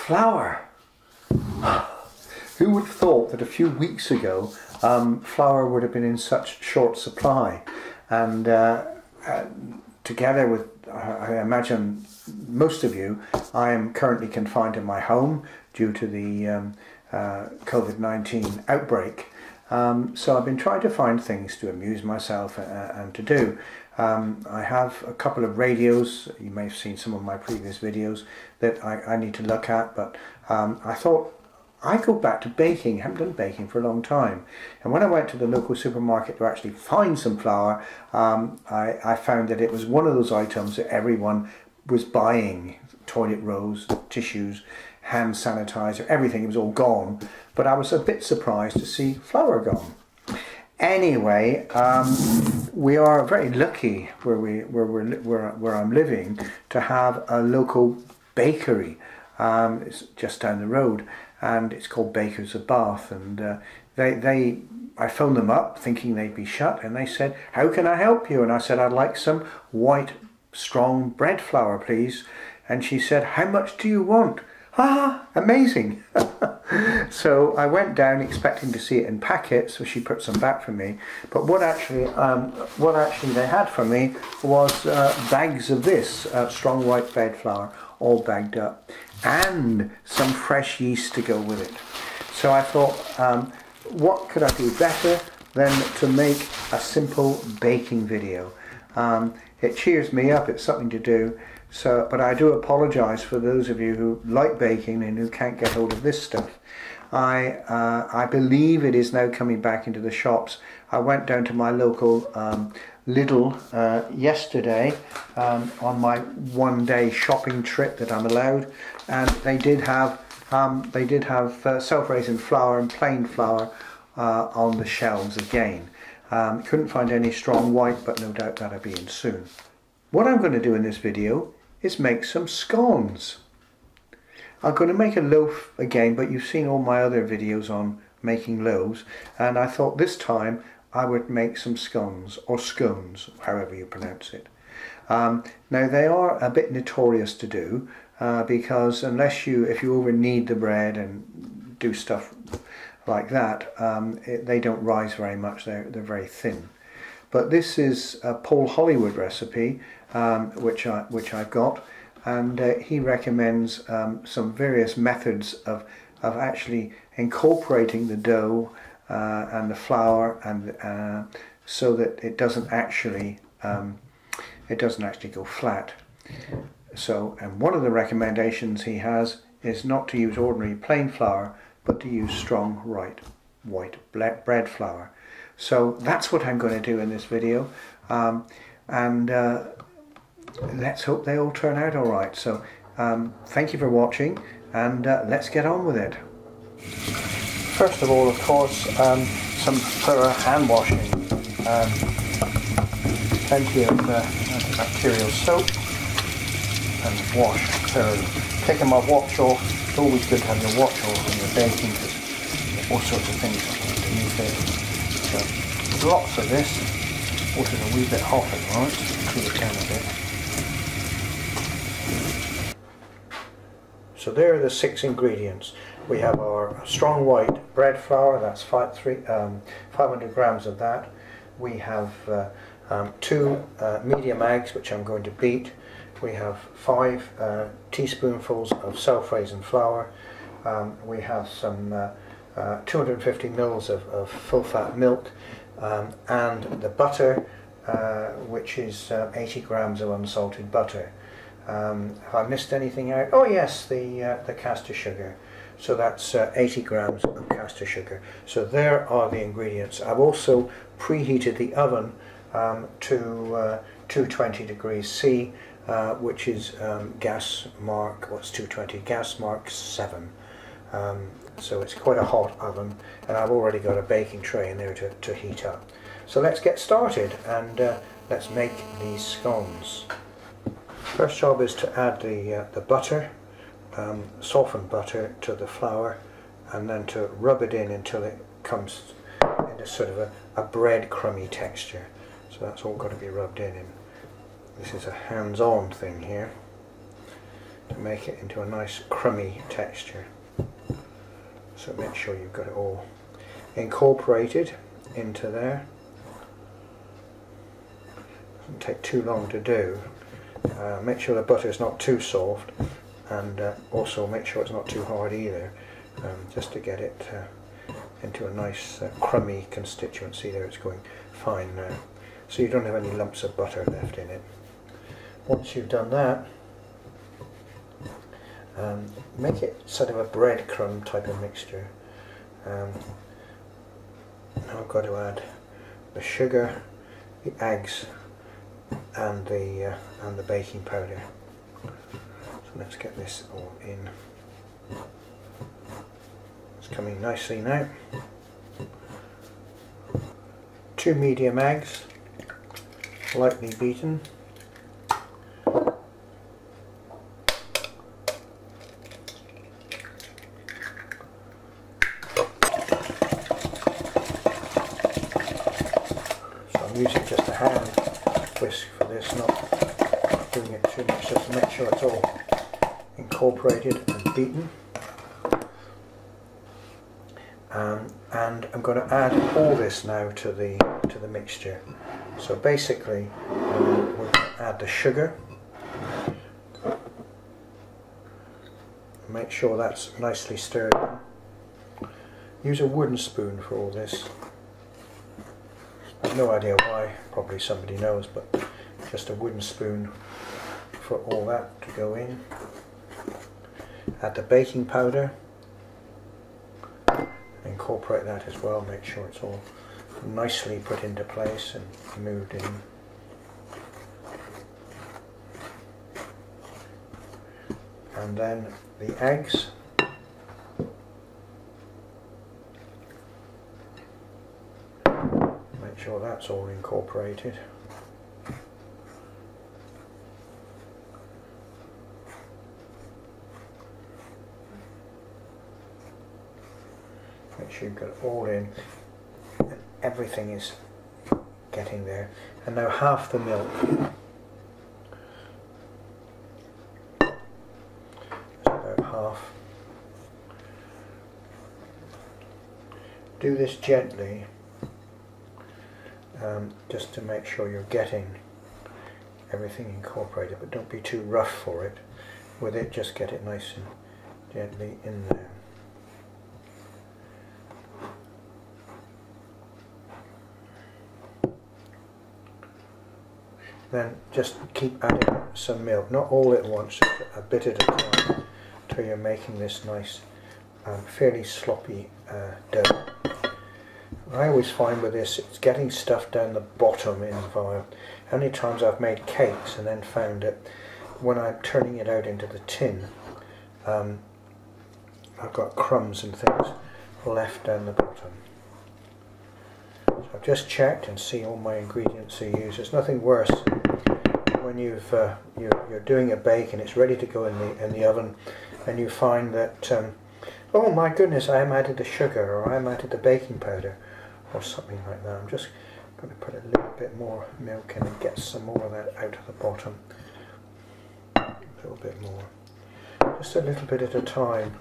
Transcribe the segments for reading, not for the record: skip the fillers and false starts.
Flour. Who would have thought that a few weeks ago flour would have been in such short supply? And together with, I imagine, most of you, I am currently confined in my home due to the COVID-19 outbreak. So I've been trying to find things to amuse myself and to do. I have a couple of radios, you may have seen some of my previous videos, that I need to look at, but I thought I'd go back to baking. I haven't done baking for a long time. And when I went to the local supermarket to actually find some flour, I found that it was one of those items that everyone was buying. Toilet rolls, tissues, hand sanitizer, everything was all gone. But I was a bit surprised to see flour gone. Anyway, we are very lucky where I'm living to have a local bakery. It's just down the road, and it's called Bakers of Bath. And I phoned them up thinking they'd be shut, and they said, "How can I help you?" And I said, "I'd like some white, strong bread flour, please." And she said, "How much do you want?" Ah, amazing. So I went down expecting to see it in packets, so she put some back for me. But what actually they had for me was bags of this strong white bread flour, all bagged up, and some fresh yeast to go with it. So I thought, what could I do better than to make a simple baking video? It cheers me up, it's something to do. So, but I do apologise for those of you who like baking and who can't get hold of this stuff. I believe it is now coming back into the shops. I went down to my local Lidl yesterday on my one-day shopping trip that I'm allowed, and they did have self-raising flour and plain flour on the shelves again. Couldn't find any strong white, but no doubt that'll be in soon. What I'm going to do in this video is make some scones. I'm going to make a loaf again, but you've seen all my other videos on making loaves, and I thought this time I would make some scones, or scones, however you pronounce it. Now they are a bit notorious to do, because if you over knead the bread and do stuff like that, they don't rise very much, they're very thin. But this is a Paul Hollywood recipe, which I've got, and he recommends some various methods of actually incorporating the dough and the flour, and so that it doesn't actually go flat. So, and one of the recommendations he has is not to use ordinary plain flour, but to use strong white bread flour. So that's what I'm going to do in this video, and let's hope they all turn out all right. So thank you for watching, and let's get on with it. First of all, of course, some thorough hand washing. Plenty of antibacterial soap, and wash thoroughly. Taking my watch off. It's always good to have your watch off when you're baking, because all sorts of things underneath it. So lots of this. Water's a wee bit hot at the moment, just cool it down a bit. So there are the 6 ingredients. We have our strong white bread flour, that's 500 grams of that. We have 2 medium eggs, which I'm going to beat. We have 5 teaspoonfuls of self-raising flour. We have some 250 mils of full-fat milk, and the butter, which is 80 grams of unsalted butter. Have I missed anything out? Oh yes, the caster sugar. So that's 80 grams of caster sugar. So there are the ingredients. I've also preheated the oven to 220 degrees C, which is gas mark, what's 220? Gas mark 7. So it's quite a hot oven, and I've already got a baking tray in there to heat up. So let's get started, and let's make these scones. First job is to add the butter, softened butter, to the flour, and then to rub it in until it comes into sort of a bread crummy texture. So that's all got to be rubbed in. This is a hands-on thing here. to make it into a nice crummy texture. So make sure you've got it all incorporated into there. Doesn't take too long to do. Make sure the butter is not too soft, and also make sure it's not too hard either, just to get it into a nice crummy constituency. There, it's going fine now, so you don't have any lumps of butter left in it. Once you've done that, make it sort of a breadcrumb type of mixture. Now I've got to add the sugar, the eggs, and the baking powder. So let's get this all in. It's coming nicely now. 2 medium eggs, lightly beaten. I'm using just a hand whisk for this, not doing it too much, just to make sure it's all incorporated and beaten. And I'm going to add all this now to the mixture. So basically, we're going to add the sugar. Make sure that's nicely stirred. Use a wooden spoon for all this. I've no idea why, probably somebody knows, but just a wooden spoon for all that to go in. Add the baking powder, incorporate that as well, make sure it's all nicely put into place and moved in. And then the eggs. Make sure that's all incorporated. Make sure you've got it all in and everything is getting there. And now half the milk. That's about half. Do this gently, just to make sure you're getting everything incorporated, but don't be too rough for it. With it, just get it nice and gently in there. Then just keep adding some milk, not all at once, just a bit at a time, until you're making this nice, fairly sloppy dough. I always find with this, it's getting stuff down the bottom in the vial. How many times I've made cakes and then found that when I'm turning it out into the tin, I've got crumbs and things left down the bottom. So I've just checked and see all my ingredients are used. There's nothing worse when you're doing a bake and it's ready to go in the oven, and you find that oh my goodness, I haven't added the sugar, or I haven't added the baking powder, or something like that. I'm just going to put a little bit more milk in and get some more of that out of the bottom. A little bit more. Just a little bit at a time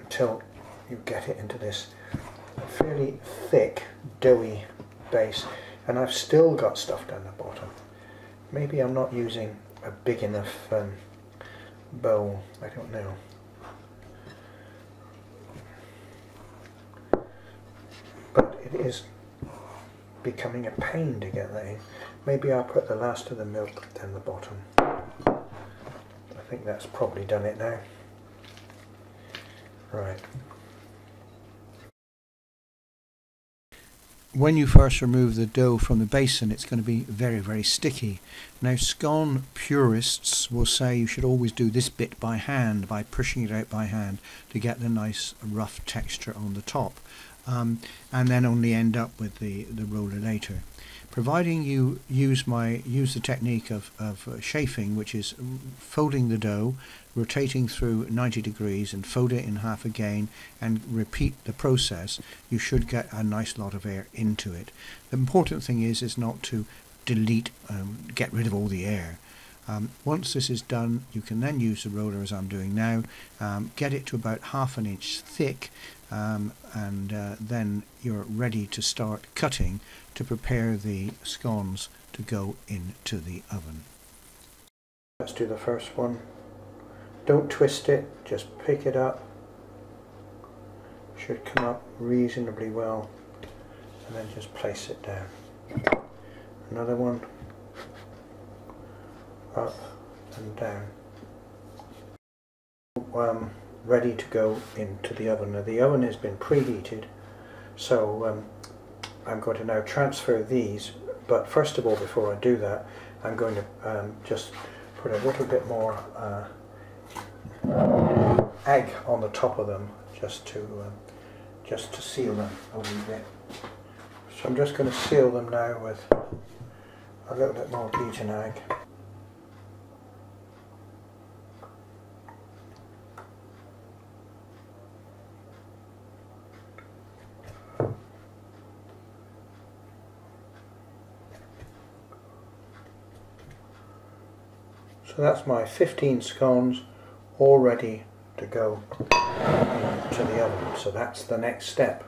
until you get it into this fairly thick, doughy base. And I've still got stuff down the bottom. Maybe I'm not using a big enough bowl, I don't know. But it is becoming a pain to get that in. Maybe I'll put the last of the milk down the bottom. I think that's probably done it now. Right. When you first remove the dough from the basin, it's going to be very, very sticky. Now, scone purists will say you should always do this bit by hand, by pushing it out by hand to get the nice rough texture on the top, and then only end up with the roller later. Providing you use the technique of chafing, which is folding the dough, rotating through 90 degrees and fold it in half again and repeat the process, you should get a nice lot of air into it. The important thing is not to delete, get rid of all the air. Once this is done, you can then use the roller as I'm doing now, get it to about 1/2 inch thick, and then you're ready to start cutting to prepare the scones to go into the oven. Let's do the first one. Don't twist it, just pick it up. Should come up reasonably well, and then just place it down. Another one, up and down. Ready to go into the oven. Now the oven has been preheated, so I'm going to now transfer these, but first of all, before I do that, I'm going to just put a little bit more egg on the top of them, just to seal them a wee bit. So I'm just going to seal them now with a little bit more beaten egg. So that's my 15 scones all ready to go into the oven. So that's the next step.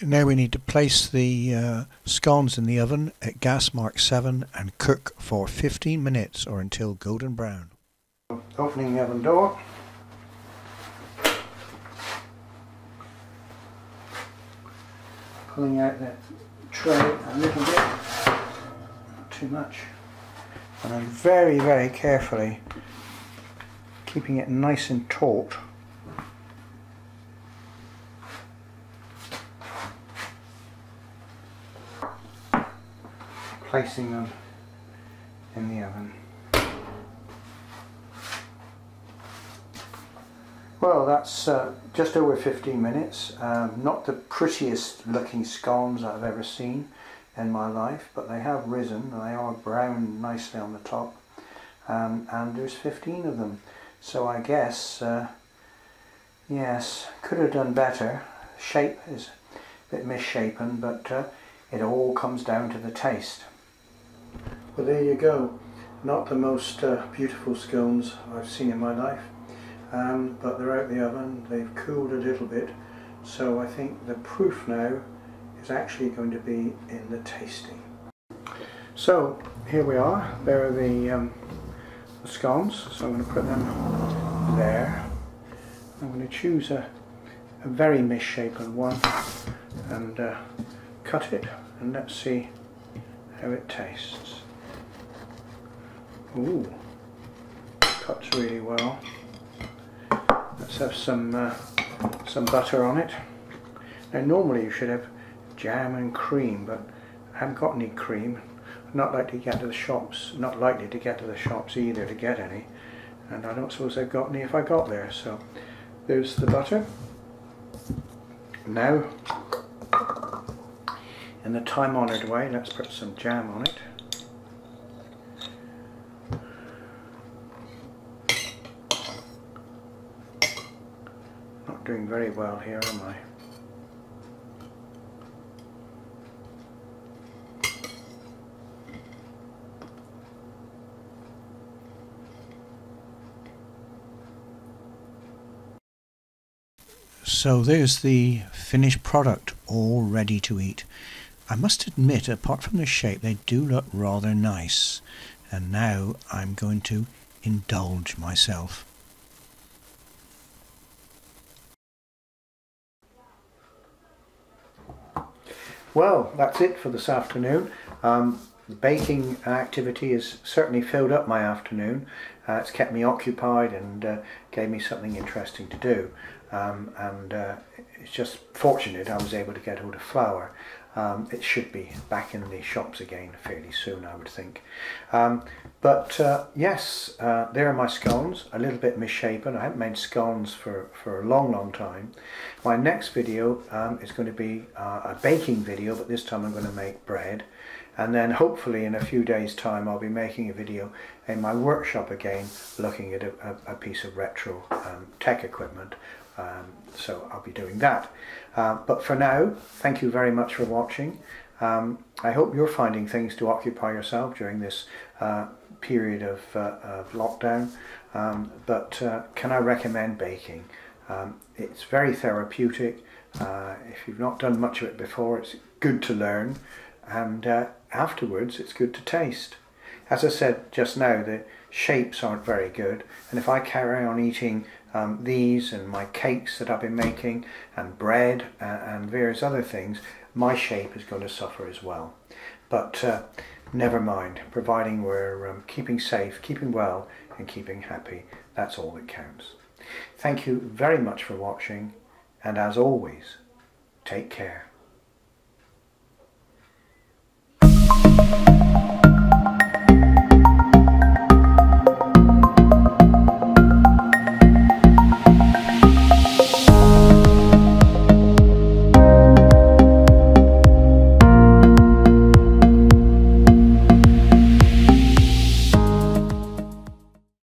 Now we need to place the scones in the oven at gas mark 7 and cook for 15 minutes or until golden brown. Opening the oven door. Pulling out the tray a little bit, not too much. And I'm very, very carefully keeping it nice and taut. Placing them in the oven. Well, that's just over 15 minutes. Not the prettiest looking scones I've ever seen in my life, but they have risen. They are brown nicely on the top, and there's 15 of them. So I guess, yes, could have done better. Shape is a bit misshapen, but it all comes down to the taste. Well, there you go. Not the most beautiful scones I've seen in my life, but they're out the oven. They've cooled a little bit, so I think the proof now is actually going to be in the tasting. So here we are. There are the scones. So I'm going to put them there. I'm going to choose a very misshapen one and cut it, and let's see how it tastes. Ooh, cuts really well. Let's have some butter on it. Now normally you should have jam and cream, but I haven't got any cream. I'm not likely to get to the shops, not likely to get to the shops either to get any, and I don't suppose I've got any if I got there. So there's the butter. Now, in the time-honoured way, let's put some jam on it. Not doing very well here, am I? So there's the finished product, all ready to eat. I must admit, apart from the shape, they do look rather nice. And now I'm going to indulge myself. Well, that's it for this afternoon. The baking activity has certainly filled up my afternoon. It's kept me occupied and gave me something interesting to do. It's just fortunate I was able to get hold of flour. It should be back in the shops again fairly soon, I would think. Yes, there are my scones, a little bit misshapen. I haven't made scones for a long time. My next video is going to be a baking video, but this time I'm going to make bread. And then hopefully in a few days' time I'll be making a video in my workshop again, looking at a piece of retro tech equipment. So I'll be doing that. But for now, thank you very much for watching. I hope you're finding things to occupy yourself during this period of lockdown. But can I recommend baking? It's very therapeutic. If you've not done much of it before, it's good to learn, and afterwards it's good to taste. As I said just now, the shapes aren't very good, and if I carry on eating these and my cakes that I've been making and bread and various other things, my shape is going to suffer as well. But never mind, providing we're keeping safe, keeping well and keeping happy, that's all that counts. Thank you very much for watching, and as always, take care.